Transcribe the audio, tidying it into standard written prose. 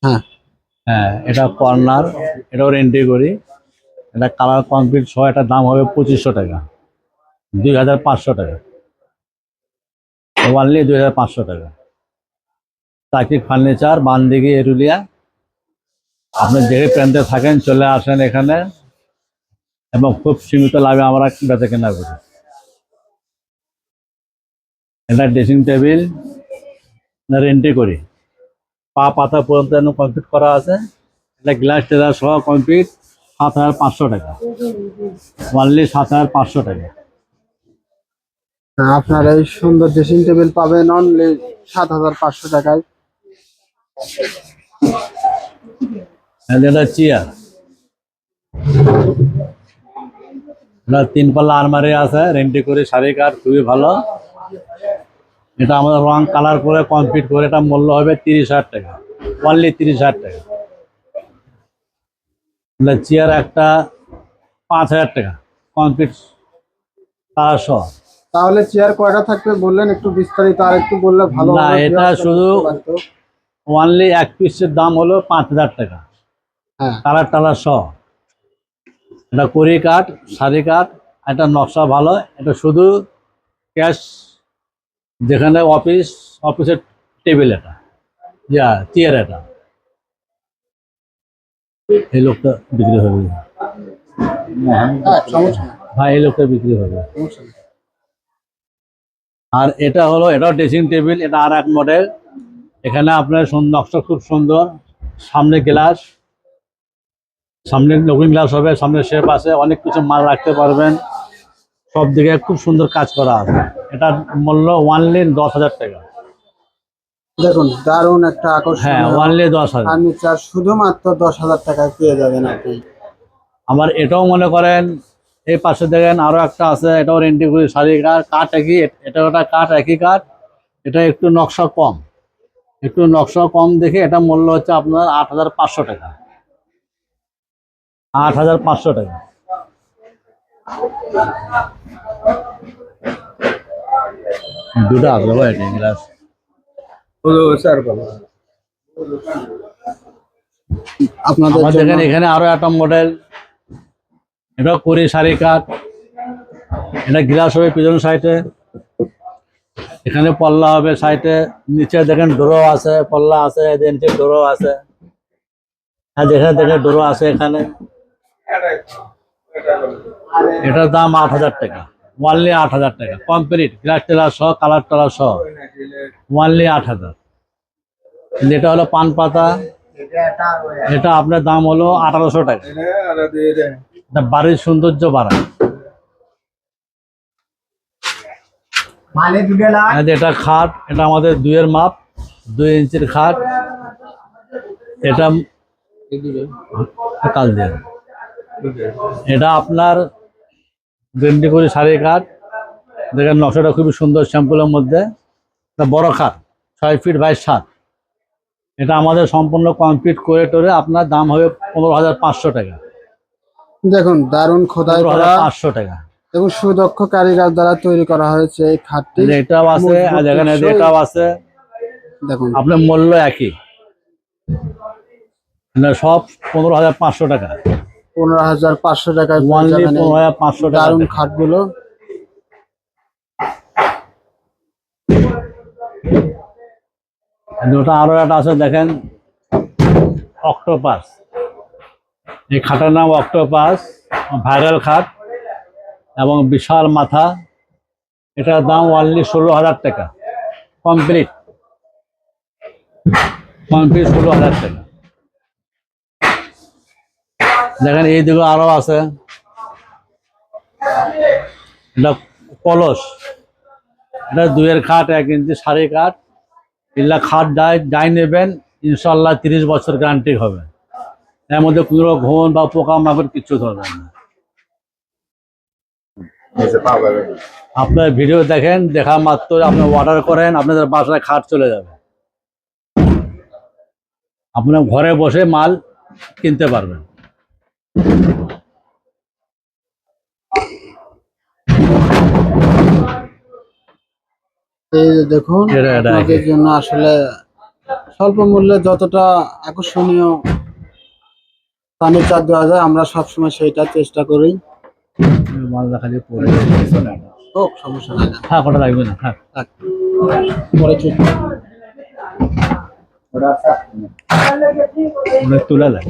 হ্যাঁ হ্যাঁ, এটা কর্নার, এটাও রেন্টি করি। এটা কালার কমপ্লিট সহ এটার দাম হবে 2500 টাকা, 2500 টাকা, ওয়ানলি 2500 টাকা। তাকিক ফার্নিচার, বানদিঘি, এরুলিয়া। আপনি যেই প্রান্তে থাকেন চলে আসেন এখানে, এবং খুব সীমিত লাভে আমরা বেচা কেনা করি। এটা ড্রেসিং টেবিল রেন্টি করি, পা পাতা পর্যন্ত কমপ্লিট করা আছে। এটা গ্লাস টেলার সহ কমপ্লিট, 7500 টাকা, ওয়ানলি 7500 টাকা। আপনার এই সুন্দর ড্রেসিং টেবিল পাবেন অনলি 7500 টাকায়। এটা চেয়ার, এটা 3 পাল্লা আলমারি আছে, রেন্টি করে, শাড়ি কাঠ, খুবই ভালো। এটা আমাদের রং কালার করে কমপ্লিট করে এটা মূল্য হবে 30,000 টাকা, অনলি 30,000 টাকা। চেয়ার একটা 5000 টাকা কমপ্লিট, তার সহ। তাহলে চেয়ার কয়টা থাকবে বললেন, একটু বিস্তারিত আর একটু বললে ভালো না, হবে। এটা শুধু অনলি এক পিসের দাম হলো 5000 টাকা, হ্যাঁ কালার টালার সহ। এটা কড়ি কাঠ, শাড়ি কাঠ, এটা নকশা ভালো। এটা শুধু ক্যাশ, যেখানে অফিসের টেবিল, এটা চেয়ার, এটা এই লোকটা বিক্রি হবে। হ্যাঁ, সমস্যা নেই, হ্যাঁ, এই লোকটা বিক্রি হবে। সমস্যা নেই। আর এটা হলো, এটাও ড্রেসিং টেবিল, এটা আর এক মডেল। এখানে আপনার নকশা খুব সুন্দর, সামনে গ্লাস, সামনে লুকিং গ্লাস হবে, সামনে শেপ আছে, অনেক কিছু মাল রাখতে পারবেন। সব দিকে খুব সুন্দর কাজ করা আছে। এটার মূল্য ওয়ানলি 10,000 টাকা। দেখুন দারুণ একটা হ্যাঁ, আকর্ষণীয় ওয়ানলি 10,000। ফার্নিচার শুধুমাত্র 10,000 টাকায় পেয়ে যাবেন আপনি। আবার এটাও মনে করেন, এই পাশে দেখেন আরো একটা আছে, এটাও রেন্টি করি, শাড়ি কাঠ একই, এটা ওটা কাঠ একই কাঠ। এটা একটু নকশা কম, দেখে এটা মূল্য হচ্ছে আপনার 8,500 টাকা, 8,500 টাকা। দুটো আসলো ভাই গ্লাস। আপনাদের আমার জন্য দেখেন এখানে আরো একটা মডেল, এটা করি শাড়ি কাঠ, এটা গ্লাস হবে পিছন সাইডে, এখানে পল্লা হবে সাইডে, নিচে দেখেন ডোরো আছে, পল্লা আছে, নিচে ডোরো আছে। হ্যাঁ, যেখানে দেখেন ডোরো আছে এখানে। এটার দাম 8,000 টাকা, ওয়ানলি 8,000 টাকা কমপ্লিট, গ্লাস টেলার সহ, কালার টালার সহ, ওয়ানলি 8,000। যেটা হলো পান পাতা, এটা আপনার দাম হলো 1,800 টাকা। এটা বাড়ির সৌন্দর্য বাড়ায়। এটা খাট, এটা আমাদের 2-এর মাপ, 2 ইঞ্চির খাট। এটা কাল দিয়ে, এটা আপনার গেন্ডি করে শাড়ি কাঠ। দেখেন নকশাটা খুবই সুন্দর, স্যাম্পলের মধ্যে। এটা বড় খাট, 6 ফিট বাই 7। এটা আমাদের সম্পূর্ণ কমপ্লিট করে টোরে আপনার দাম হবে 15,500 টাকা। দেখুন দারুণ খোদাই করা 15,500 টাকা। এবং সুদক্ষ কারিগর দ্বারা তৈরি করা হয়েছে এই খাটটি। এটাও আছে, আর এখানে এটাও আছে। দেখুন আপনার মূল্য একই, সব 15,500 টাকা, 15,500 টাকায় পেয়ে ওয়ানলি যাবেন এই 15,500 টাকা। দারুণ খাটগুলো। ওটা আরো একটা আছে, দেখেন অক্টোপাস। এই খাটের নাম অক্টোপাস, ভাইরাল খাট এবং বিশাল মাথা। এটার দাম ওয়ানলি 16,000 টাকা কমপ্লিট, 16,000 টাকা। দেখেন এই দিকে আরো আছে, এটা কলস, এটা 2-এর খাট, 1 ইঞ্চি শাড়ি কাঠ। এগুলা খাট যাই নেবেন ইনশাল্লাহ 30 বছর গ্যারান্টি হবে। এর মধ্যে কোনো ঘুণ বা পোকা মাকড় কিচ্ছু ধরবে না। আপনার ভিডিও দেখেন, দেখা মাত্র আপনি অর্ডার করেন, আপনাদের বাসায় খাট চলে যাবে। আপনার ঘরে বসে মাল কিনতে পারবেন। এই যে দেখুন আপনাদের জন্য আসলে স্বল্প মূল্যে যতটা আকর্ষণীয় ফার্নিচার দেওয়া যায় আমরা সবসময় সেইটা চেষ্টা করি। মাল দেখা দিয়ে পড়ে হোক, সমস্যা নাই। থাক, ওটা লাগবে না, থাক। থাক। পরে ঠিক। অনেক তুলে দেয়।